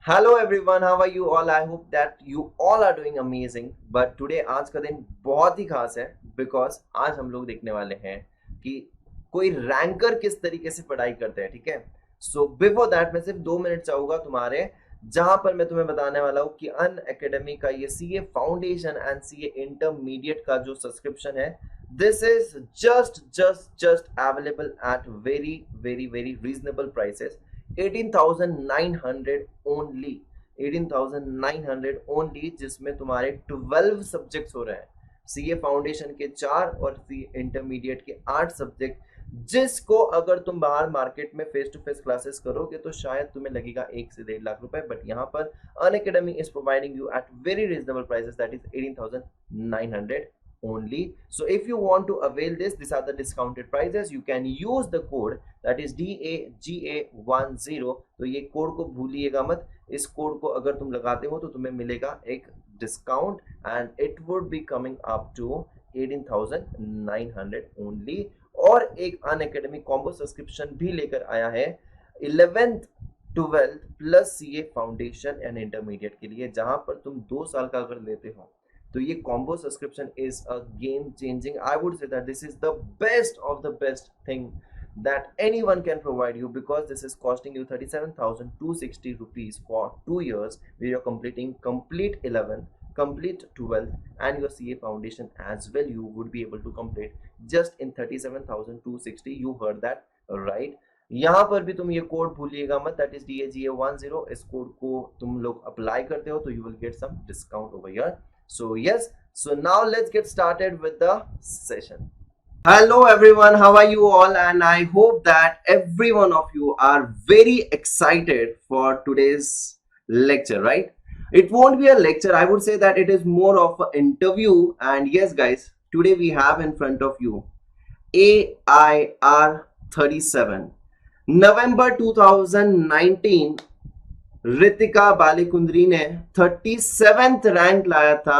Hello everyone, how are you all? I hope that you all are doing amazing. But today आज का दिन बहुत ही खास है बिकॉज आज हम लोग देखने वाले हैं कि कोई रैंकर किस तरीके से पढ़ाई करते हैं। ठीक है, सो बिफोर दैट मैं सिर्फ 2 मिनट चाहूंगा तुम्हारे, जहां पर मैं तुम्हें बताने वाला हूँ कि अन अकेडमी का ये CA foundation and CA intermediate का जो सब्सक्रिप्शन है, this is just available at very very very reasonable prices. 18,900 only, 18,900 only, जिसमें तुम्हारे 12 सब्जेक्ट्स हो रहे हैं। सीए फाउंडेशन के 4 और सीए इंटरमीडिएट के 8 सब्जेक्ट, जिसको अगर तुम बाहर मार्केट में फेस टू फेस क्लासेस करोगे तो शायद तुम्हें लगेगा 1 से 1.5 लाख रुपए, बट यहाँ पर Unacademy is providing you at very reasonable prices, that is 18,900 only. So if you want to avail this, these are the discounted prices. You can use the code that is DAGA10। तो ये code को भूलिएगा मत। इस code को अगर तुम लगाते हो तो तुम्हें मिलेगा एक discount and it would be coming up to 18,900 only. और एक अन अकेडमी कॉम्बो सब्सक्रिप्शन भी लेकर आया है 11th 12th plus CA foundation and intermediate के लिए, जहां पर तुम 2 साल का अगर लेते हो तो ये combo subscription is a game changing. I would say that this is the best of the best thing that anyone can provide you, because this is costing you 37,260 rupees for 2 years, where you're completing complete 11th, complete 12th and your CA foundation as well. You would be able to complete just in 37,260। you heard that right। यहाँ पर भी तुम ये code भूलिएगा मत, that is DAGA10। इस code को तुम लोग अप्लाई करते हो तो you will get some discount over here. So yes, so now let's get started with the session. Hello everyone, how are you all? And I hope that every one of you are very excited for today's lecture, right? It won't be a lecture, I would say that it is more of an interview. And yes guys, today we have in front of you AIR 37 November 2019। Ritika बालेकुंद्री ने 37th rank लाया था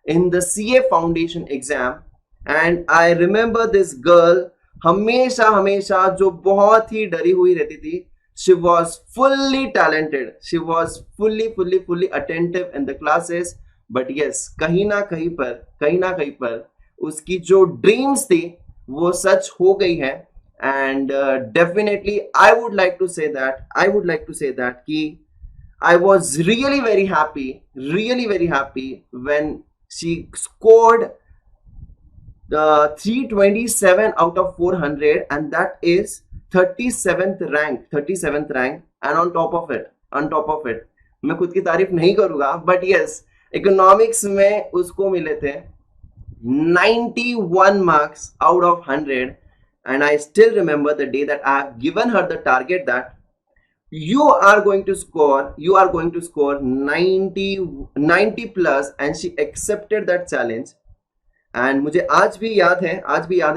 in the CA foundation exam. And I remember this girl, हमेशा हमेशा जो बहुत ही डरी हुई रहती थी। She was fully talented, she was fully attentive in the classes. But yes, कहीं ना कहीं पर उसकी जो ड्रीम्स थी वो सच हो गई है। And definitely I would like to say that कि I was really very happy when she scored 327 out of 400, and that is 37th rank। And on top of it, मैं खुद की तारीफ नहीं करूंगा, but yes, इकोनॉमिक्स में उसको मिले थे 91 marks out of 100। and I still remember the day that I have given her the target that you are going to score 90 plus, and she accepted that challenge। and मुझे आज भी याद है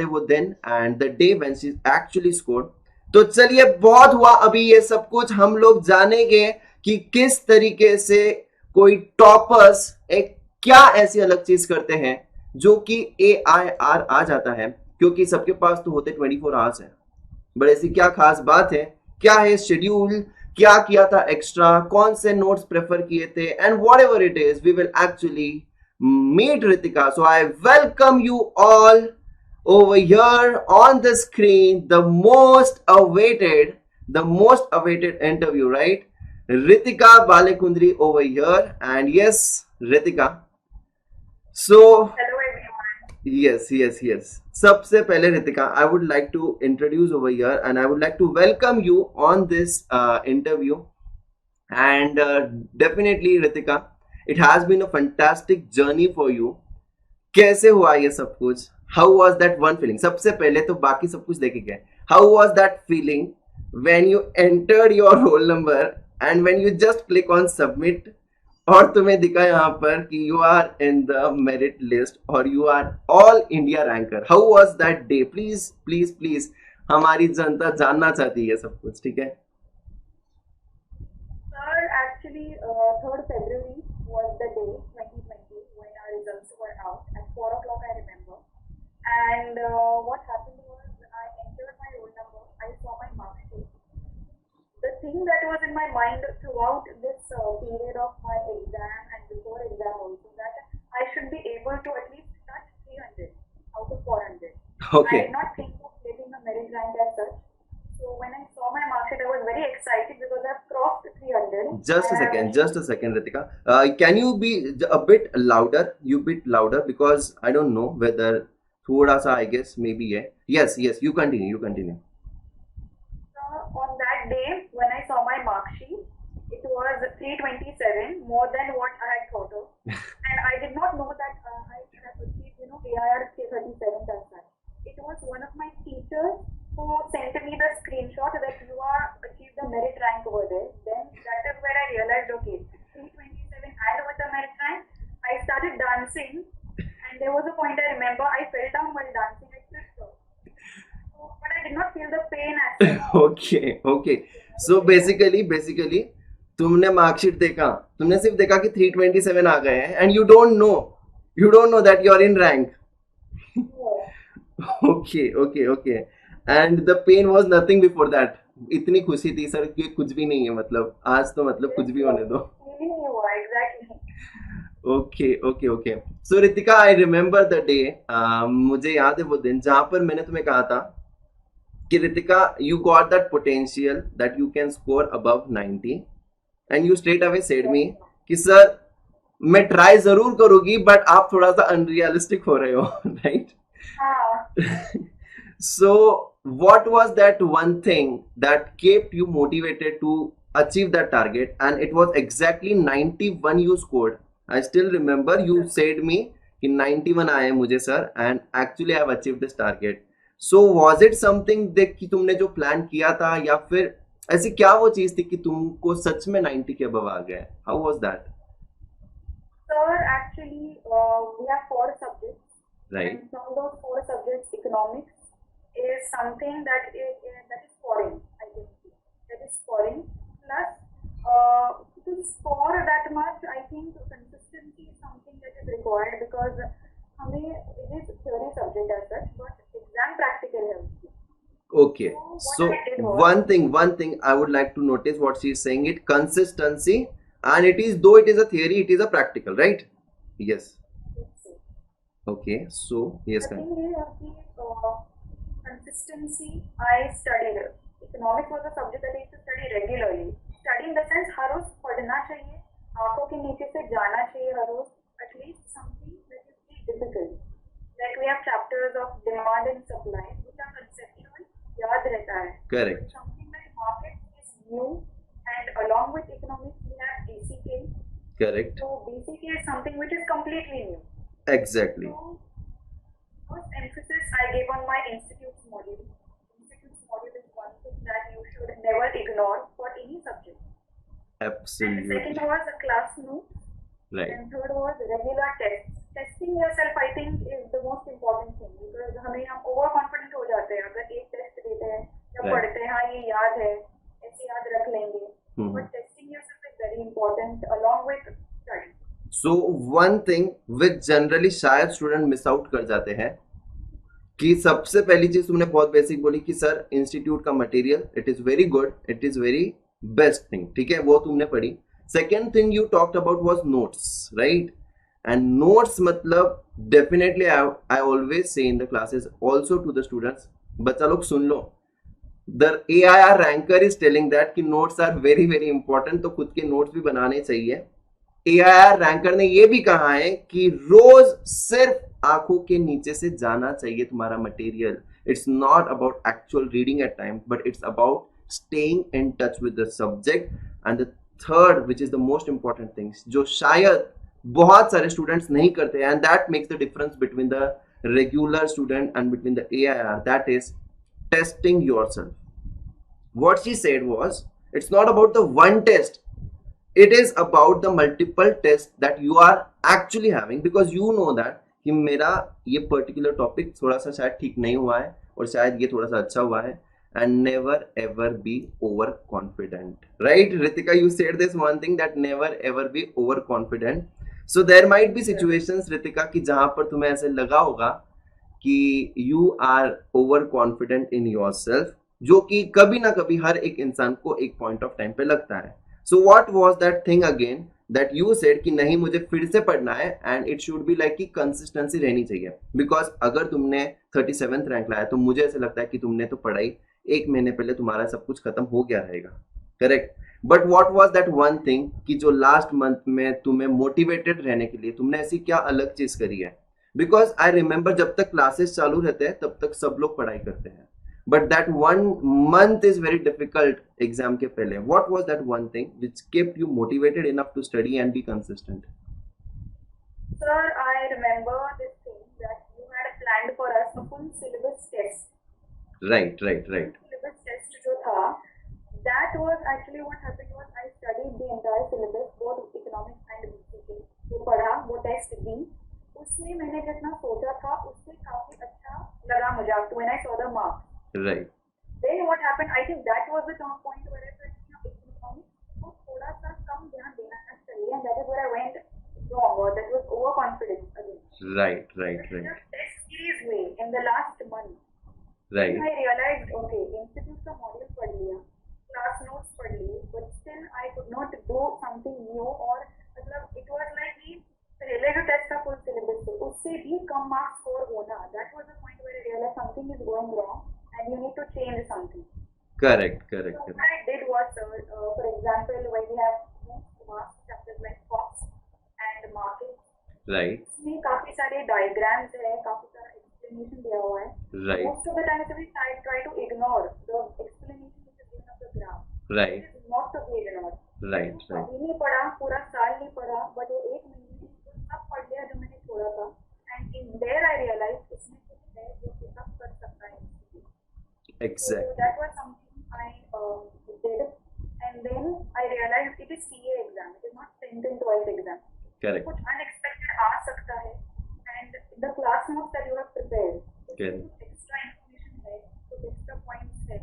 वो दिन and the day when she actually scored। तो चलिए, बहुत हुआ, अभी ये सब कुछ हम लोग जानेंगे कि किस तरीके से कोई टॉपर्स एक क्या ऐसी अलग चीज करते हैं जो कि AIR आ जाता है, क्योंकि सबके पास तो होते 24 आवर्स है। बट ऐसी क्या खास बात है, क्या है शेड्यूल, क्या किया था एक्स्ट्रा, कौन से नोट्स प्रेफर किए थे, and whatever it is we will actually meet Ritika. So I welcome you all over here on the screen, the most awaited interview, right? Ritika Balekundri over here. And yes, Ritika, so yes, सबसे पहले Ritika, I would like to introduce over here and I would like to welcome you on this interview। and definitely Ritika, it has been a fantastic journey for you। कैसे हुआ ये सब कुछ? How was that one feeling? सबसे पहले तो बाकी सब कुछ देखेंगे। How was that feeling when you entered your roll number and when you just click on submit और तुम्हें दिखा यहाँ पर कि you are in the merit list और you are all India ranker? How was that day? Please please please, हमारी जनता जानना चाहती है सब कुछ, ठीक है? Sir, actually, 3rd February was the day 2020 when our results were out at 4 o'clock, I remember. And what happened was I entered my roll number, I saw my mark sheet. The thing that was in my mind throughout this period of my exam and before exam also, that I should be able to at least touch 300 out of 400. I Okay. did not think of getting a merit rank as such. So when I saw my mark sheet, I was very excited because I've crossed 300 and I have Just achieved. a second, Ritika. Can you be a bit louder? You bit louder because I don't know whether thoda sa I guess maybe yeah. Yes, yes. You continue. You continue. On that day, when I saw my mark sheet, it was 327, more than what I had thought of. And I did not know that I have achieved, AIR 37 as such. It was one of my teachers who sent me the screenshot that you are achieved the merit rank over there. Then that is where I realized, okay, 327 and with the merit rank, I started dancing. And there was a point I remember I fell down while dancing. I tripped off. But I did not feel the pain as such. Okay, okay. I was So very happy. basically तुमने marksheet देखा, तुमने सिर्फ देखा कि 327 आ गए हैं and you don't know that you're in rank. Yeah. Okay, okay, okay. And the pain was nothing before that. इतनी खुशी थी सर कि कुछ भी नहीं है, मतलब आज तो मतलब कुछ Yes, भी होने दो. feeling you are exactly. Okay, okay, okay. So Ritika, I remember the day. मुझे याद है वो दिन जहां पर मैंने तुम्हें कहा था कि Ritika, you got that potential that you can score above 90 and you straight away said me Yes. कि सर मैं ट्राई जरूर करूंगी बट आप थोड़ा सा अनरियलिस्टिक हो रहे हो. Right. Ah, So what was that one thing that kept you motivated to achieve that target? And it was exactly 91 you scored. I still remember you said me कि 91 आए मुझे sir and actually I have achieved this target. So was it something that कि तुमने जो plan किया था या फिर ऐसी क्या वो चीज थी कि तुमको सच में 90 के above आ गए? How was that? sir, actually, we have four subjects, Right. and from those four subjects, economics is something that is foreign. I can see that is foreign. Plus, to score that much, I think consistency is something that is required because it is theory subject as such, but exam practical helps. Okay, So what so I did was, one thing I would like to notice what she is saying, it consistency, and it is, though it is a theory, it is a practical, right? Yes. Okay, so yes, the ma'am. thing is consistency. I studied. Economics was a subject that I used to study regularly. Study in the sense हर रोज पढ़ना चाहिए, आंखों के नीचे से जाना चाहिए हर रोज. At least something that is very difficult. Like we have chapters of demand and supply, which are conceptual, याद रहता है. Correct. But something like market is new, and along with economics we have BCK. Correct. So BCK is something which is completely new. Exactly. So first emphasis I gave on my institute's module. Institute's module is one thing that you should never ignore for any subject. And Absolutely. second was a class note. Right. And third was regular tests. Testing yourself, I think, is the most important thing because हम overconfident हो जाते हैं अगर एक test देते हैं या Right. पढ़ते हैं हाँ ये याद है ऐसे याद रख लेंगे. But testing yourself is very important along with study. So one thing which generally शायद स्टूडेंट मिस आउट कर जाते हैं कि सबसे पहली चीज तुमने बहुत बेसिक बोली कि सर इंस्टीट्यूट का material it is very good, it is very best thing, ठीक है, वो तुमने पढ़ी. Second thing you talked about was notes, right? And notes मतलब definitely I always say in the classes also to the students, बच्चा लोग सुन लो, the AIR ranker is telling that कि notes are very very important, तो खुद के notes भी बनाने चाहिए. AIR रैंकर ने ये भी कहा है कि रोज सिर्फ आंखों के नीचे से जाना चाहिए तुम्हारा material. It's not about actual reading at time but it's about staying in touch with the subject. And the third which is the most important things जो शायद बहुत सारे स्टूडेंट्स नहीं करते and that makes the difference between the regular student and between the AIR, that is testing yourself. What she said was, it's not about the one test, it is about the multiple tests that you are actually having, because you know that कि मेरा ये particular topic थोड़ा सा शायद ठीक नहीं हुआ है और शायद ये थोड़ा सा अच्छा हुआ है. And never ever be overconfident, right? Ritika, you said this one thing, that never ever be overconfident. So there might be situations, Ritika, कि जहां पर तुम्हें ऐसे लगा होगा कि you are overconfident in yourself, जो कि कभी ना कभी हर एक इंसान को एक पॉइंट ऑफ टाइम पे लगता है. So what was that thing again that you said कि नहीं मुझे फिर से पढ़ना है and it should be like कि कंसिस्टेंसी रहनी चाहिए. बिकॉज अगर तुमने 37th रैंक लाया तो मुझे ऐसा लगता है कि तुमने तो पढ़ाई एक महीने पहले तुम्हारा सब कुछ खत्म हो गया रहेगा. Correct. But what was that one thing कि जो लास्ट मंथ में तुम्हें मोटिवेटेड रहने के लिए तुमने ऐसी क्या अलग चीज करी है. बिकॉज आई रिमेंबर जब तक क्लासेस चालू रहते हैं तब तक सब लोग पढ़ाई करते हैं, but that one month is very difficult exam के पहले. What was that one thing which kept you motivated enough to study and be consistent? Sir, I remember this thing that you had planned for us a full syllabus test. Right right right. Syllabus test जो था, that was actually what happened was I studied the entire syllabus, both economics and BCK. वो पढ़ा, वो test दी, उसमें मैंने जितना सोचा था उससे काफी अच्छा लगा मुझे. When I saw the marks, right. then what happened? I think that was the turning point where I said, you know, economics को थोड़ा सा कम ध्यान देना चाहिए, and that is where I went wrong, or that was overconfidence again. Right right The right test series way in the last month, right. I realized, okay, institute का module पढ़ लिया, class notes पढ़ लिए, but still I could not do something new, और मतलब it was like कि पहले जो टेस्ट था full syllabus से उससे भी कम मार्क्स स्कोर होना. That was the point where I realized something is going wrong and you need to change something. Correct correct So correct. what I did was, for example, when we have marks chapters like cost and market, right इसमें काफी सारे diagrams है, काफी सारा explanation दिया हुआ है. Right Most of the time we try to ignore the explanation which is given of the graph. Right It is not to be ignored. Right तो राइट. अभी नहीं पढ़ा, पूरा साल नहीं पढ़ा, बट वो एक महीने में तो सब पढ़ लिया जो मैंने छोड़ा था. And in there I realize इसमें कुछ है जो पिकअप कर सकता है. So exactly. that was something I did, and then I realized it is CA exam. It is not 10th and 12th exam. Correct कुछ unexpected आ सकता है, and the class notes that you have prepared, Correct. कुछ extra information है, कुछ extra points है,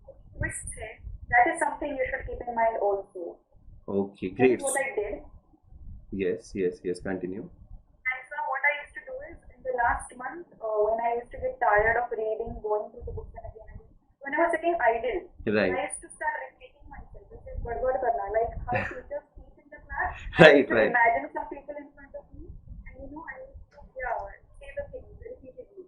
कुछ twists है, that is something you should keep in mind also. Okay That great. is what I did. Yes yes yes continue. And so what I used to do is in the last month, when I used to get tired of reading, going through the books and again, when I was sitting idle, Right. I used to start repeating myself. This is word karna, like how teachers teach in the class. Right, I used to right. imagine some people in front of me, and you know, I used to say the things repeatedly.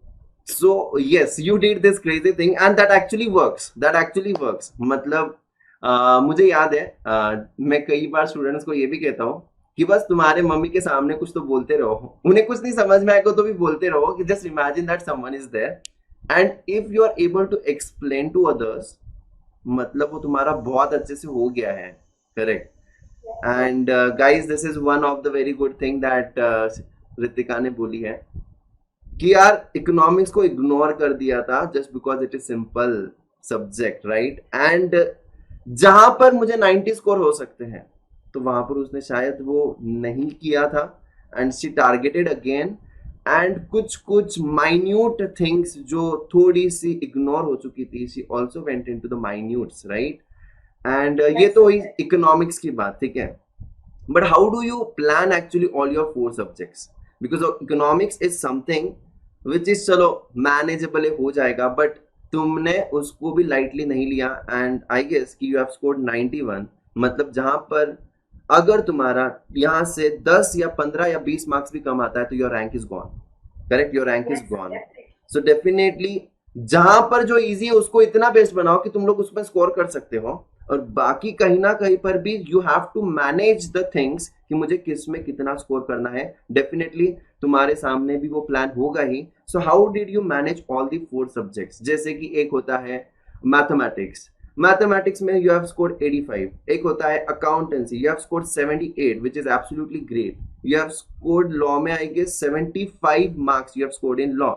So yes, you did this crazy thing and that actually works. That actually works. मतलब मुझे याद है मैं कई बार students को ये भी कहता हूँ कि बस तुम्हारे मम्मी के सामने कुछ तो बोलते रहो, उन्हें कुछ नहीं समझ में आएगा तो भी बोलते रहो कि just imagine that someone is there and if you are able to explain to others मतलब वो तुम्हारा बहुत अच्छे से हो गया है. Correct. And guys this is one of the very good thing that Ritika ने बोली है कि यार इकोनॉमिक्स को इग्नोर कर दिया था just because it is simple subject. Right. And जहां पर मुझे 90 स्कोर हो सकते हैं तो वहां पर उसने शायद वो नहीं किया था and she targeted again and कुछ कुछ माइन्यूट थिंग्स जो थोड़ी सी इग्नोर हो चुकी थी she also went into the minutes. Right. And ये तो हुई इकोनॉमिक्स की बात. ठीक है. But how do you plan actually all your 4 subjects because economics is something which is चलो मैनेजेबल हो जाएगा बट तुमने उसको भी लाइटली नहीं लिया एंड आई गेस कि यू हैव स्कोर्ड 91. मतलब जहां पर अगर तुम्हारा यहाँ से 10 या 15 या 20 मार्क्स भी कम आता है तो your rank is gone. Correct. Your rank is gone. So definitely जहां पर जो इजी है उसको इतना बेस्ट बनाओ कि तुम लोग उसमें स्कोर कर सकते हो और बाकी कहीं ना कहीं पर भी you have to manage the things कि मुझे किस में कितना स्कोर करना है. डेफिनेटली तुम्हारे सामने भी वो प्लान होगा ही. So how did you manage all the 4 subjects? जैसे कि एक होता है मैथमेटिक्स. मैथमेटिक्स में यू हैव स्कोर्ड 85. एक होता है accountancy, you have scored 78 which is absolutely great. You have scored law में I guess 75 marks you have scored in law.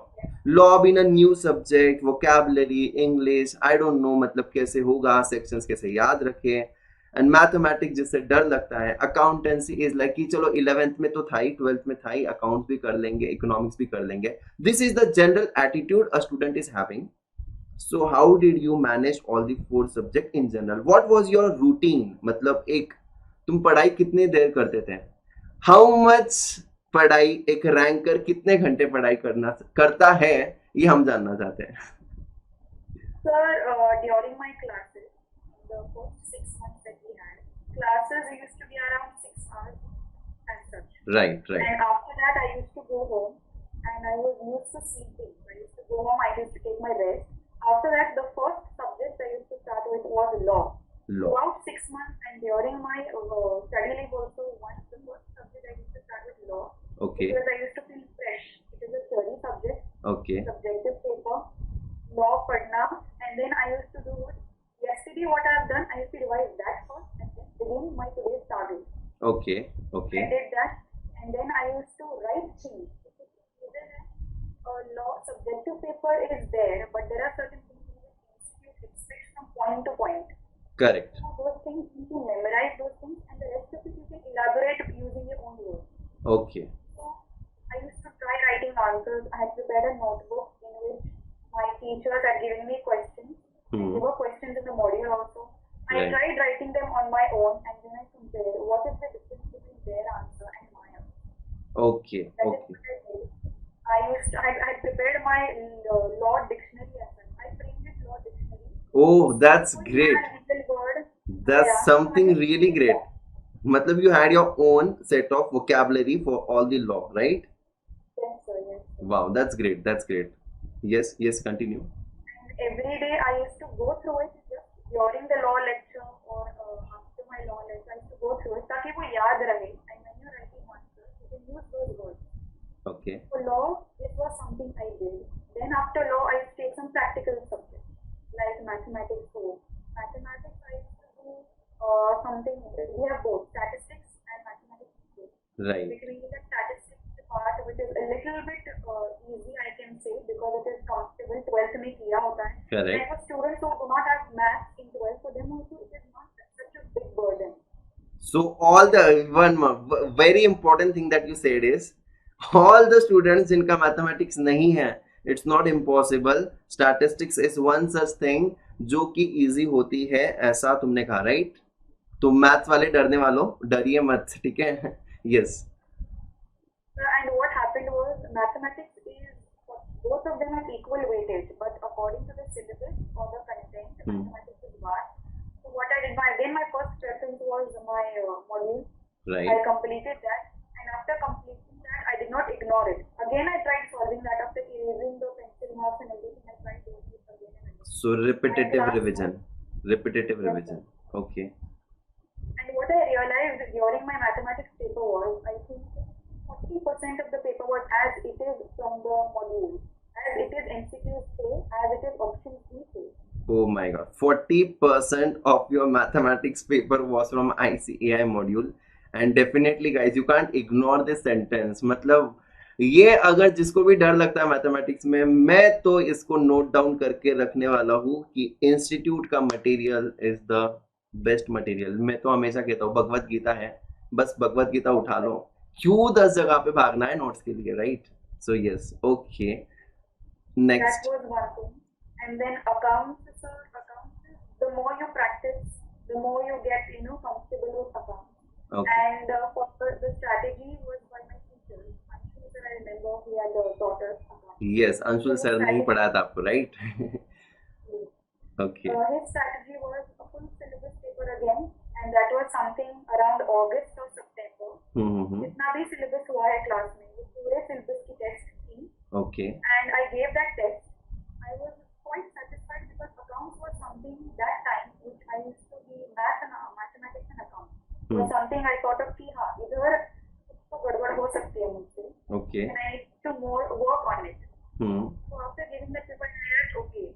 Law been a new subject, vocabulary, English, I don't know मतलब कैसे होगा, sections कैसे याद रखे. And mathematics जिससे डर लगता है. अकाउंटेंसी इज लाइक कि चलो 11th में तो था ही, 12th में था ही, अकाउंट्स भी कर लेंगे, इकोनॉमिक्स भी कर लेंगे. This is the general attitude a student is having. So how did you manage all the 4 subject in general? What was your routine? मतलब एक तुम पढ़ाई कितनी देर करते थे? How much पढ़ाई एक रैंकर कितने घंटे पढ़ाई करता है ये हम जानना चाहते हैं. Sir, during my classes, the first 6 months that we had, classes used to be around 6 hours as such. Right, right. And after that, I used to go home and I was used to sleeping. I used to go home, I used to take my rest. After that, the first subject I used to start with was law. Law. Throughout 6 months and during my study leave also, once the first subject I used to start with law. Okay. Because I used to feel fresh. It is a theory subject. Okay. Subjective paper. Law padna, and then I used to do yesterday what I have done. I used to revise that first and then begin my today's target. Okay. Okay. I did that, and then I used to write things. A law subjective paper is there, but there are certain things in the institute expects from point to point. Correct. So those things you need to memorize those things, and the rest of it you can elaborate using your own words. Okay. So I used to try writing answers. I had prepared a notebook in which my teachers had given me questions. There were questions in the module also. I Right. tried writing them on my own, and then I compared what is the difference between their answer and my answer. Okay. That is Okay. what I did. I prepared my law dictionary as well. I framed it law dictionary. Oh, that's So great. my little word. That's Yeah, something I really framed great. that. Matlab you had your own set of vocabulary for all the law, right? Yes, sir. Yes, sir. Wow, that's great. That's great. Yes, yes, continue. And every day I used to go through it just during the law lecture or after my law lecture. I used to go through it ताकि वो याद रहे. And when you're writing answers, you can use those words. Okay. For law, this was something I did. Then after law, I used to take some practical subjects like mathematics. So mathematics, I used to do something. We have both statistics and mathematics. Right. Between the statistics part, which is a little bit easy, I can say, because it is comfortable. 12th में किया होता है. Correct. And for students who do not have maths in 12th, for them also it is not such a big burden. So all the one very important thing that you said is all the students जिनका mathematics नहीं है, it's not impossible. Statistics is one such thing जो कि easy होती है, ऐसा तुमने कहा, right? तो मैथ्स वाले डरने वालों डरिए मत, ठीक है? Yes. And what happened was mathematics is both of them have equal weightage, but according to the syllabus or the content, mathematics is vast. So what I did, my first preference was my module. Right. I completed that, and after completing that, I did not ignore it. Again, I tried solving that after erasing the pencil marks and everything. I tried doing it again and again. So repetitive revision. Repetitive revision. Okay. And what I realized during my mathematics paper was, I think 40% of the paper was as it is from the module, as it is MCQ say, as it is option C say. Oh my god, 40% of your mathematics paper was from ICAI module, and definitely guys you can't ignore this sentence. मतलब ये अगर जिसको भी डर लगता है mathematics में, मैं तो इसको नोट डाउन करके रखने वाला हूँ कि इंस्टीट्यूट का material is the best material. मैं तो हमेशा कहता हूँ भगवत गीता है, बस भगवत गीता उठा लो, क्यों 10 जगह पे भागना है नोट्स के लिए, right? So yes, okay, next. That was one thing. And then accounts, sir, accounts, the more you practice, the more you get, comfortable with accounts. Okay. And for the strategy was by my teacher. Anshul sir, I remember he had taught us accounts. Yes, Anshul sir ने ही पढ़ाया था आपको, right? Okay. His strategy was a full syllabus paper again, and that was something around August or September. जितना भी syllabus हुआ है class में, वो पूरे syllabus की test थी. Okay. And I gave that test. I was quite satisfied because accounts was something that time which I used to be mathematics and accounts. Was something I thought of कि हाँ इधर कुछ तो गड़बड़ हो सकती है मुझसे. Okay. And I need to more work on it. So after giving the paper, I realized okay,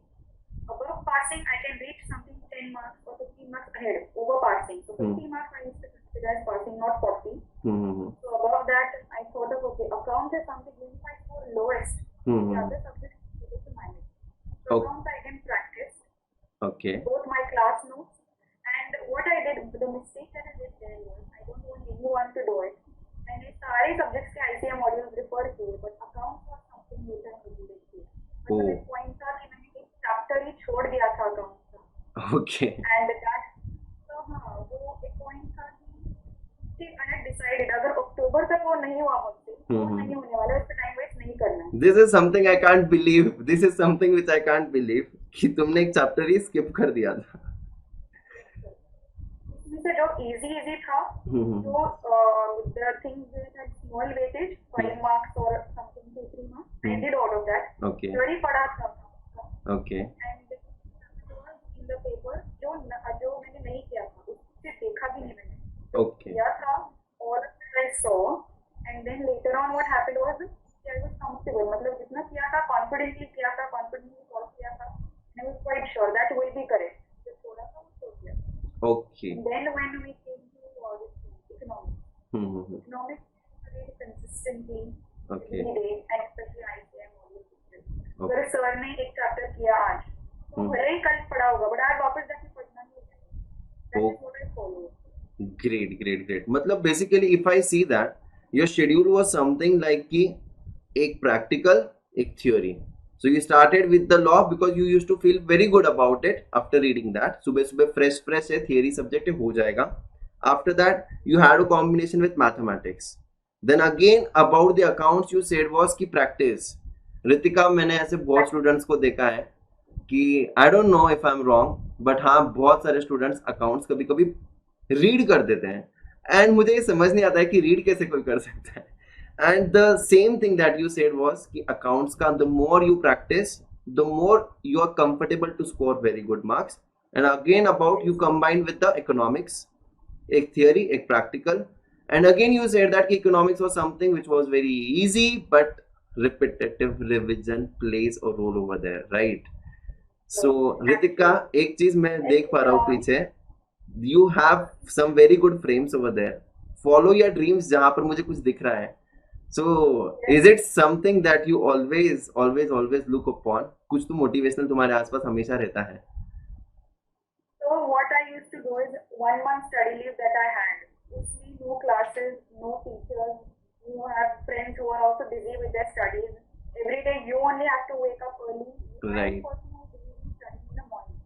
above passing I can reach something 10 marks or 15 marks ahead. Over passing, so 50 marks I used to consider as passing, not 40. So above that I thought of okay, accounts is something when I score lowest. The other subjects I able to manage. So accounts I again practiced. Okay. Both my class notes. And what I did, the mistake that I did there was, I don't want anyone to do it. मैंने सारे subjects के ICAI modules refer किए, but accounts was something which I needed to. मतलब एक point था कि मैंने एक chapter ही छोड़ दिया था accounts का. Okay. And that, तो हाँ वो एक point था कि I had decided अगर अक्टूबर तक वो नहीं हुआ मुझसे, तो नहीं होने वाला, उस पर time waste नहीं करना है. This is something I can't believe. This is something which I can't believe कि तुमने एक चैप्टर ही स्किप कर दिया था? इसमें से जो इजी था, जो the things that had small weightage, 5 marks or something, 2-3 marks, I did all of that. Okay. Theory पढ़ा था. Okay. And in the paper जो मैंने नहीं किया था, उससे देखा भी नहीं मैंने. Okay. किया था और I saw, and then later on what happened was I was comfortable. मतलब जितना किया था confidently solve किया था. I was quite sure that will be correct. जो थोड़ा सा सोच लिया. Okay. And then when we came to economics, economics very consistently Okay. every day, and especially ICM always. अगर सर ने एक चैप्टर किया आज, तो भले ही कल पढ़ा होगा, बट आज वापस जाके पढ़ना नहीं होगा. That is what I follow. Great. मतलब basically if I see that your schedule was something like कि एक practical, एक theory. So you started with the law because you used to feel very good about it after reading that. सुबह fresh है, theory subject हो जाएगा. After that you had a combination with mathematics. Then again about the accounts you said was कि practice. Ritika, मैंने ऐसे बहुत students को देखा है कि I don't know if I'm wrong, but हाँ बहुत सारे स्टूडेंट्स अकाउंट्स कभी कभी रीड कर देते हैं एंड मुझे ये समझ नहीं आता है कि रीड कैसे कोई कर सकता है. And the same thing that you said was कि accounts का the more you practice, the more you are comfortable to score very good marks. And again about you combined with the economics, एक theory, एक practical. And again you said that economics was something which was very easy, but repetitive revision plays a role over there, right? So Ritika, एक चीज मैं देख पा रहा हूँ पीछे, you have some very good frames over there. Follow your dreams जहाँ पर मुझे कुछ दिख रहा है. So is it something that you always look upon? कुछ तो motivational तुम्हारे आसपास हमेशा रहता है. So what I used to do is 1 month study leave that I had. Usme no classes, no teachers. You have friends who are also busy with their studies. Every day you only have to wake up early. Right. I'm a person who believes in studying in the morning.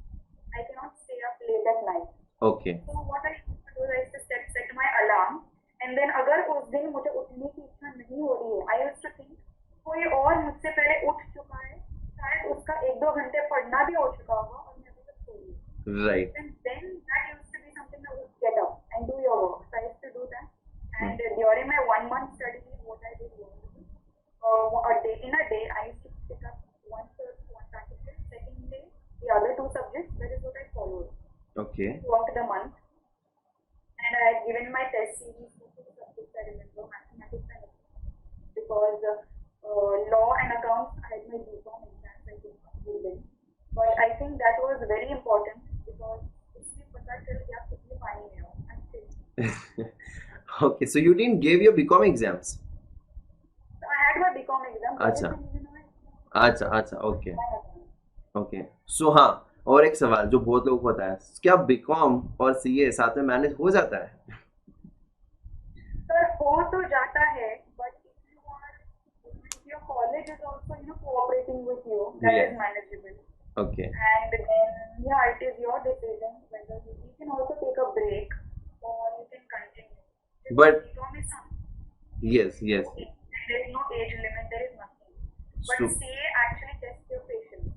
I cannot stay up late at night. Okay. So what I used to do is I used to set my alarm. And then अगर उस दिन मुझे उठने की इच्छा नहीं हो रही है, I used to think कोई और मुझसे पहले उठ चुका है, शायद उसका 1-2 घंटे पढ़ना भी हो चुका होगा और मैं अभी तक सो रही हूँ. Right. And then that used to be something that would get up and do your work. So I used to do that. And during my 1 month study, what I did was in a day I used to pick up one practical, second day the other 2 subjects. That is what I followed. Okay. Throughout the month. And I had given my test series. I remember mathematics and because law and accounts I had my BCom exams, I did not do them. But I think that was very important because इसलिए पता चल कि आप कितने पानी में हो. Okay, so you didn't give your BCom exams? So I had my BCom exam. अच्छा, okay. So हाँ, और एक सवाल जो बहुत लोगों को पता है, क्या BCom और CA साथ में मैनेज हो जाता है? सर हो तो जाता है, but if your college is also cooperating with you, that is manageable. Okay. And then it is your decision whether you can also take a break or you can continue. But yes. There is no age limit, there is nothing. But So, CA actually tests your patience.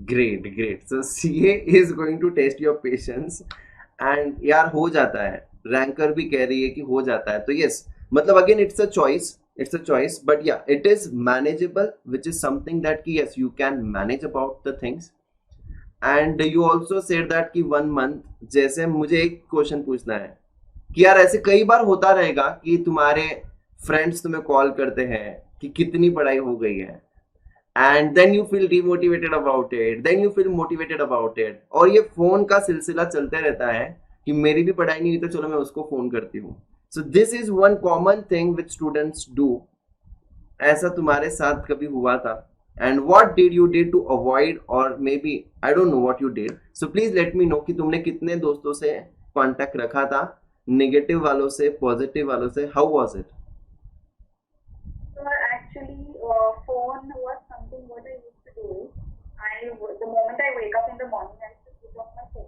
great. So CA is going to test your patience and यार हो जाता है. Ranker भी कह रही है कि हो जाता है. तो yes, मतलब again it's a choice, but yeah, it is manageable, which is something that कि yes, you can manage about the things. And you also said that कि 1 month, जैसे मुझे एक क्वेश्चन पूछना है कि यार ऐसे कई बार होता रहेगा कि तुम्हारे फ्रेंड्स तुम्हें कॉल करते हैं कि कितनी पढ़ाई हो गई है, and then you feel demotivated about it, then you feel motivated about it, और ये फोन का सिलसिला चलते रहता है कि मेरी भी पढ़ाई नहीं हुई तो चलो मैं उसको फोन करती हूँ. So this is one common thing which students do. ऐसा तुम्हारे साथ कभी हुआ था? And what did you did to avoid, और maybe I don't know what you did. So please let me know कि तुमने कितने दोस्तों से कांटेक्ट रखा था, नेगेटिव वालों से, पॉजिटिव वालों से. How was it? Actually, phone was something what I used to do. The moment I wake up in the morning, I used to switch off my phone.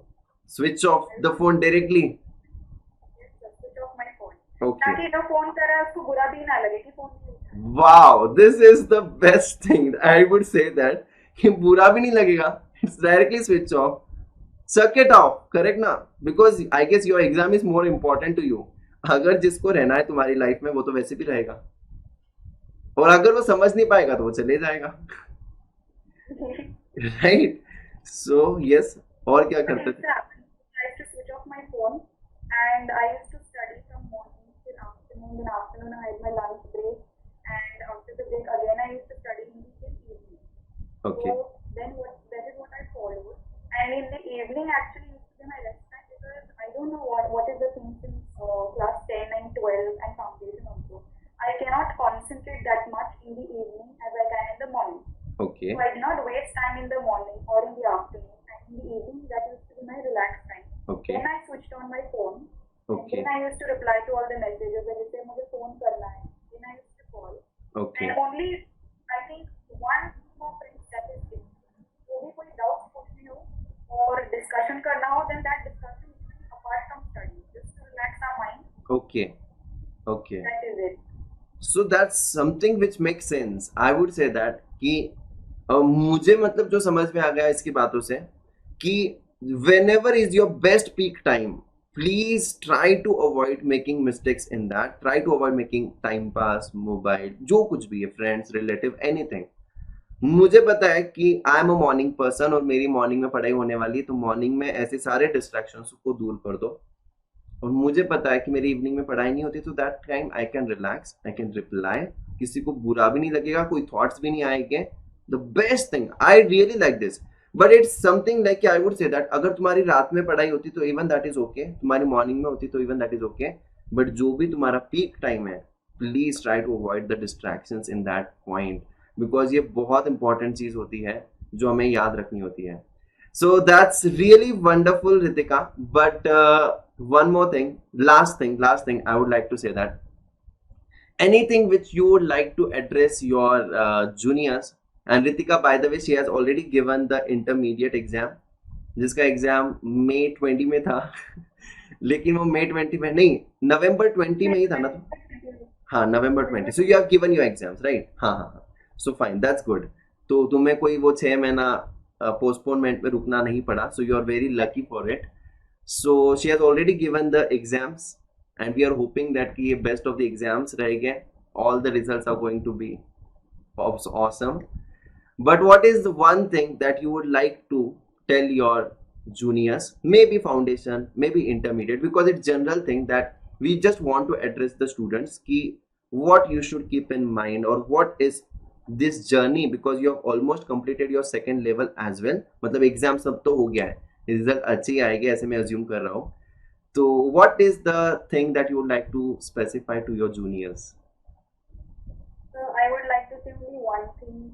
Switch off the phone directly? Yes, sir, switch off my phone. Okay. ताकि जो phone कर रहा है उसको बुरा भी ना लगे कि फोन नहीं उठा है. Wow, this is the best thing. I would say that कि बुरा भी नहीं लगेगा It's directly switch off. Suck it off, correct ना? Because I guess your exam is more important to you. अगर जिसको रहना है तुम्हारी लाइफ में वो तो वैसे भी रहेगा, और अगर वो समझ नहीं पाएगा तो वो चले जाएगा, राइट? सो यस, और क्या But करते it's थे? happened. I used to switch off my phone and I used to study from morning till afternoon. In afternoon, I had my lunch break, and after the break, again, I used to study Hindi till evening. Okay, So then that is what I followed. And in the evening, actually, used to be my rest time because I don't know what is the things in class 10 and 12 and foundation also. I cannot concentrate that much in the evening as I can in the morning. Okay, So I did not waste time in the morning or in the afternoon. And in the evening, that used to be my relaxed time. Okay, Then I switched on my phone. And okay, then I used to reply to all the messages. जैसे मुझे phone करना है. Then I used to call. Okay, And only, I think, one more friend that is it. जो भी कोई doubts पूछनी हो और discussion करना हो, then that discussion is apart from study, just to relax our mind. Okay, okay. That is it. So that's something which make sense. I would say that कि मुझे मतलब जो समझ में आ गया इसकी बातों से कि whenever is your best peak time, please try to avoid making mistakes in that. Try to avoid making time pass, mobile, जो कुछ भी है, friends, relative, anything. मुझे पता है कि I am a morning person और मेरी मॉर्निंग में पढ़ाई होने वाली है, तो मॉर्निंग में ऐसे सारे डिस्ट्रैक्शंस को दूर कर दो. और मुझे पता है कि मेरी इवनिंग में पढ़ाई नहीं होती, तो that time I can relax, I can reply, किसी को बुरा भी नहीं लगेगा, कोई थॉट्स भी नहीं आएंगे. The best thing, I really like this. But it's something like I would say that अगर तुम्हारी रात में पढ़ाई होती तो इवन दैट इज ओके, तुम्हारी मॉर्निंग में होती तो even that is okay. But जो भी तुम्हारा पीक टाइम है, please try to avoid the distractions in that point, because ये बहुत इंपॉर्टेंट चीज होती है जो हमें याद रखनी होती है. So that's really wonderful, Ritika. But one more thing, last thing, I would like to say that anything which you would like to address your juniors. And Ritika, by the way, she has already given the intermediate exam, जिसका exam मई 20 में था. लेकिन वो मई 20 में नहीं, नवंबर 20 में ही था ना? तो हाँ, नवंबर 20. So you have given your exams, right? हाँ हाँ हाँ. So fine, that's good. तो तुम्हें कोई वो 6 महीना पोस्टपोनमेंट में रुकना नहीं पड़ा. So you are very lucky for it. So she has already given the exams and we are hoping that कि ये बेस्ट ऑफ द एग्जाम्स रहेंगे. All the results are going to be awesome. But what is the one thing that you would like to tell your juniors, maybe foundation, maybe intermediate, because it's general thing that we just want to address the students ki what you should keep in mind or what is this journey, because you have almost completed your second level as well. मतलब exam सब तो हो गया है, result अच्छे ही आएंगे ऐसे मैं अज्यूम कर रहा हूँ. तो what is the thing that you would like to specify to your juniors? So I would like to say only one thing.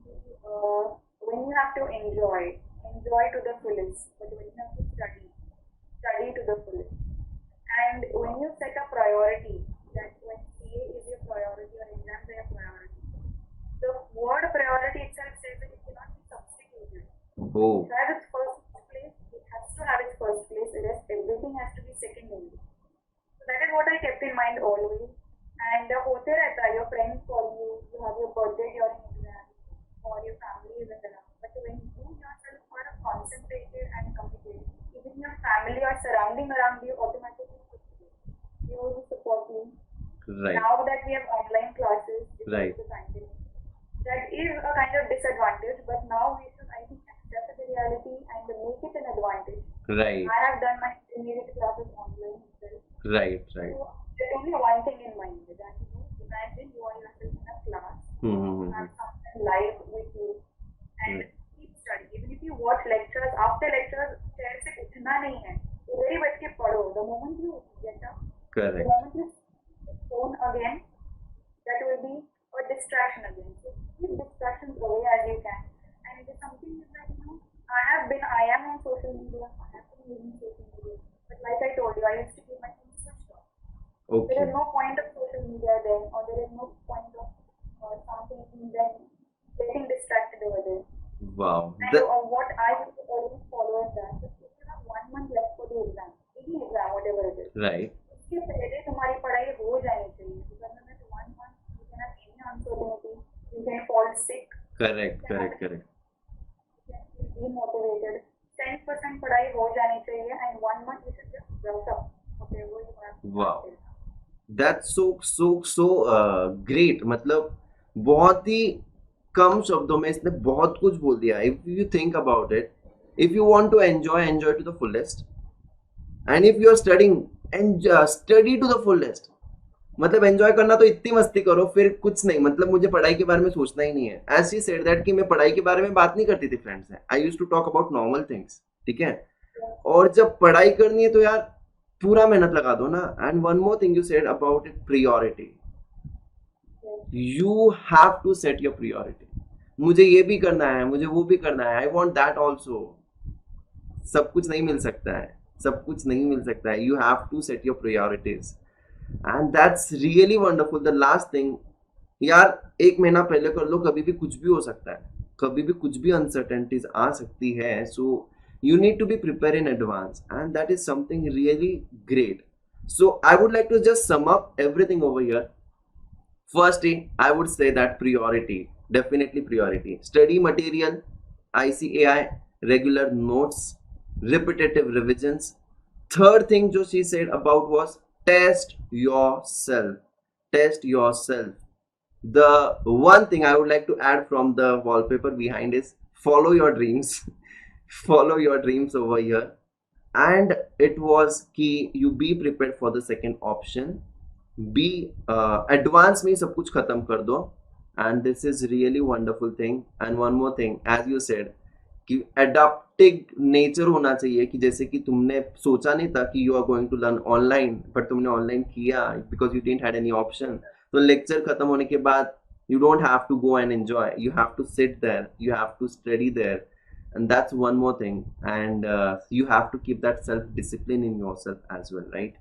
When you have to enjoy to the fullest. But when you have to study to the fullest. And when you set a priority, that when CA is your priority or exams are your priority, the word priority itself says that it cannot be substituted. Oh, It has its first place. It has to have its first place. The rest, everything has to be secondary. So that is what I kept in mind always. And होते रहता है, your friends call you, you have your birthday during exam, or your family is around. But when you yourself are concentrated and committed, even your family or surrounding around you automatically they will support you. right, Now that we have online classes because right, of the pandemic, that is a kind of disadvantage. But now we should, I think, accept the reality and make it an advantage. right, I have done my intermediate classes online itself. right, right. So there's only one thing in mind that imagine you are yourself in a class, you have someone live with you, and keep studying. Even if you watch lectures, after lectures, chair से उठना नहीं है, उधर ही बैठ के पढ़ो. The moment you get up, the Correct. moment you phone again, that will be a distraction again. So keep distractions away as you can. And it is something that I am on social media, I have been using social media. But like I told you, I used to keep my phone switched off. There Okay. is no point of social media then, or there is no point of something then getting distracted over there. Wow. And what I used to always follow is that if you have 1 month left for the exam, any exam, whatever it is, Right. उसके पहले तुम्हारी पढ़ाई हो जानी चाहिए. Because in that 1 month you can have any uncertainty, you can fall sick, Correct. Correct. Correct. you can feel demotivated. वाह, that's so great. मतलब बहुत ही कम शब्दों में इसने बहुत कुछ बोल दिया। If you think about it, if you want to enjoy, enjoy to the fullest, and if you are studying, and study to the fullest. मतलब एंजॉय करना तो इतनी मस्ती करो, फिर कुछ नहीं, मतलब मुझे पढ़ाई के बारे में सोचना ही नहीं है। एज शी सेड दैट कि मैं पढ़ाई के बारे में बात नहीं करती थी फ्रेंड्स से, I used to talk about normal things, ठीक है। और जब पढ़ाई करनी है तो यार पूरा मेहनत लगा दो ना। And one more thing you said about it, priority. You have to set your priority. मुझे ये भी करना है, मुझे वो भी करना है, आई वॉन्ट दैट ऑल्सो। सब कुछ नहीं मिल सकता है, सब कुछ नहीं मिल सकता है। You have to set your priorities, and that's really wonderful. The last thing, यार एक महीना पहले कर लो, कभी भी कुछ भी हो सकता है, कभी भी कुछ भी अनसर्टेनिटीज आ सकती है। सो you need to be prepared in advance, and that is something really great. So I would like to just sum up everything over here. Firstly, I would say that priority, definitely priority, study material, ICAI, regular notes, repetitive revisions. Third thing jo she said about was test yourself, test yourself. The one thing I would like to add from the wallpaper behind is follow your dreams. Follow your dreams over here. And it was key, you be prepared for the second option, be advance में सब कुछ खत्म कर दो, and this is really wonderful thing. And one more thing, as you said कि adaptive nature होना चाहिए, कि जैसे कि तुमने सोचा नहीं था कि you are going to learn online, but तुमने online किया because you didn't had any option. तो lecture खत्म होने के बाद you don't have to go and enjoy, you have to sit there, you have to study there. And that's one more thing. And you have to keep that self discipline in yourself as well, right?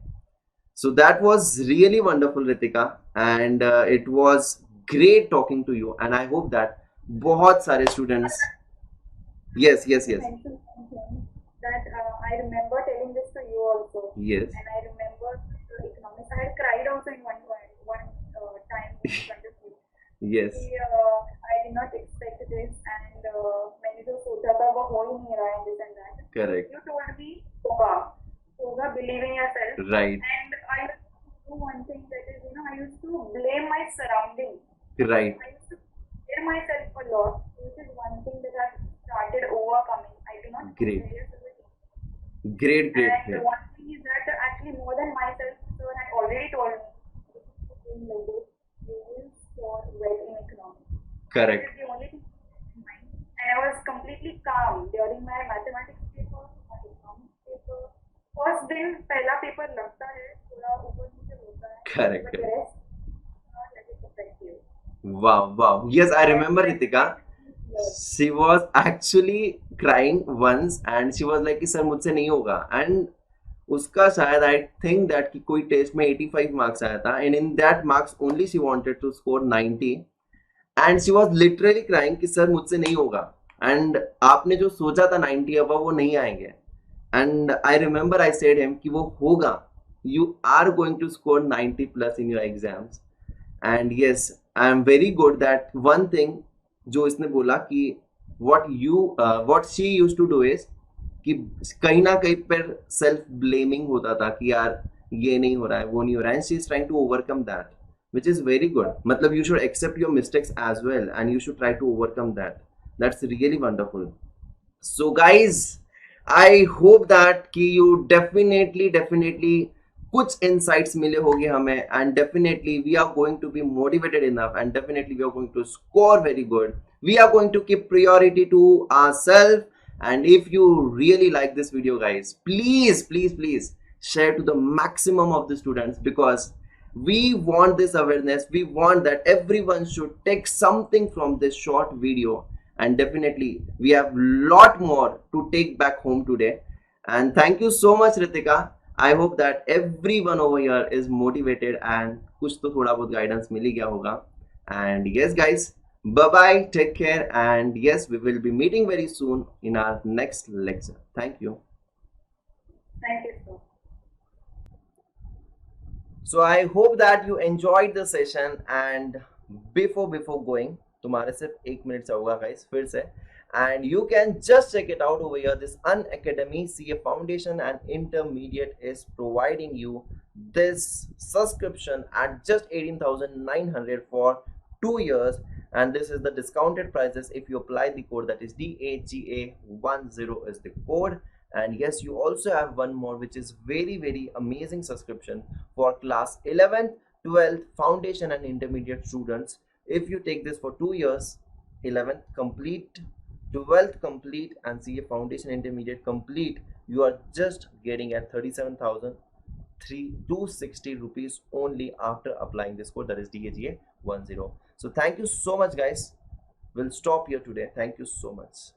So that was really wonderful, Ritika, and it was great talking to you, and I hope that बहुत सारे students, yes, yes, yes, mentioned something that I remember telling this to you also. yes, And I remember economics. I had cried also in one time in front of you. yes, I did not expect this, and मैंने जो सोचा था वो हो ही नहीं रहा है, this and that. correct, You told me, Soga, believe in yourself. right, And I used to do one thing, that is, I used to blame my surroundings. right, I used to compare myself a lot, which is one thing that I've started overcoming. I do not Great. compare yourself with anyone. great, great, And great, one thing is that actually more than myself, sir had already told me, if you keep doing like this, you will score well in economics. correct, That is the only thing in mind. And I was completely calm during my mathematics paper, my economics paper. First दिन पहला paper लगता है, थोड़ा ऊपर नीचे होता है, correct, but the correct. rest not let it affect you. Wow, wow, yes, I remember, Ritika. Yes. She was actually crying once and she was like कि सर मुझसे नहीं होगा, and उसका शायद आई थिंक दैट कि कोई test में 85 marks आया था, and in that marks only she wanted to score 90, and she was literally crying कि सर मुझसे नहीं होगा, एंड आपने जो सोचा था 90 अब वो नहीं आएंगे। And I remember I said him कि वो होगा, you are going to score 90 plus in your exams. And yes, I am very good that one thing जो इसने बोला कि what she used to do is कि कहीं ना कहीं पर सेल्फ ब्लेमिंग होता था कि यार ये नहीं हो रहा है, वो नहीं हो रहा है, and she is trying to overcome that, which is very good. मतलब you should accept your mistakes as well, and you should try to overcome that. That's really wonderful. So guys, I hope that कि you definitely कुछ insights मिले होंगे हमें, and definitely we are going to be motivated enough, and definitely we are going to score very good. We are going to keep priority to ourselves, and if you really like this video, guys, please share to the maximum of the students, because we want this awareness, we want that everyone should take something from this short video, and definitely we have lot more to take back home today. And thank you so much, Ritika. I hope that everyone over here is motivated and कुछ तो थोड़ा बहुत guidance मिल ही गया होगा. And yes guys, bye bye, take care, and yes, we will be meeting very soon in our next lecture. Thank you. Thank you, sir. So I hope that you enjoyed the session, and before going, तुम्हारे सिर्फ 1 minute होगा guys फिर से, and you can just check it out over here. This Unacademy CA Foundation and Intermediate is providing you this subscription at just 18,900 for 2 years, and this is the discounted prices if you apply the code, that is DAGA10 is the code. And yes, you also have one more, which is very amazing subscription for class 11th 12th foundation and intermediate students. If you take this for 2 years, 11th complete, 12th complete, and CA foundation intermediate complete, you are just getting at 37,260 rupees only after applying this code, that is DAGA10. So thank you so much guys, we'll stop here today. Thank you so much.